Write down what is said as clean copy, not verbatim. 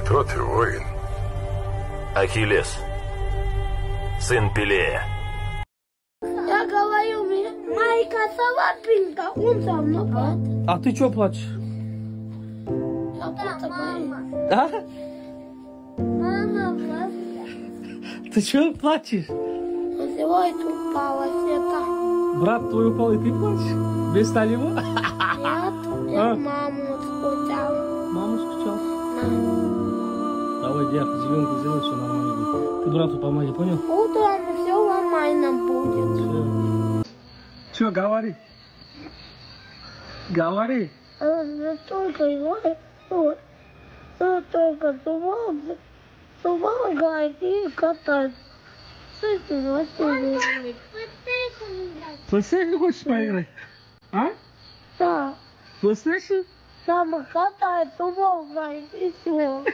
Кто ты, воин? Ахиллес, сын Пелея. Я говорю, моя косова пинка, он со мной плачет. А ты чё плачешь? Я просто боюсь. А? Мама плачет. Ты чё плачешь? Сегодня упала света. Брат твой упал, и ты плачешь? Вместо него? Нет, я маму скучала. Маму скучал? Давай, дядь, зеленку сделай, все нормально будет. Ты брату помоги, понял? Утром все нормально будет. Все, говори. Говори. Только его, только помогает и катать. С этим Василием. PlayStation хочешь поиграть? А? Да. PlayStation? Сама катает, помогает и все.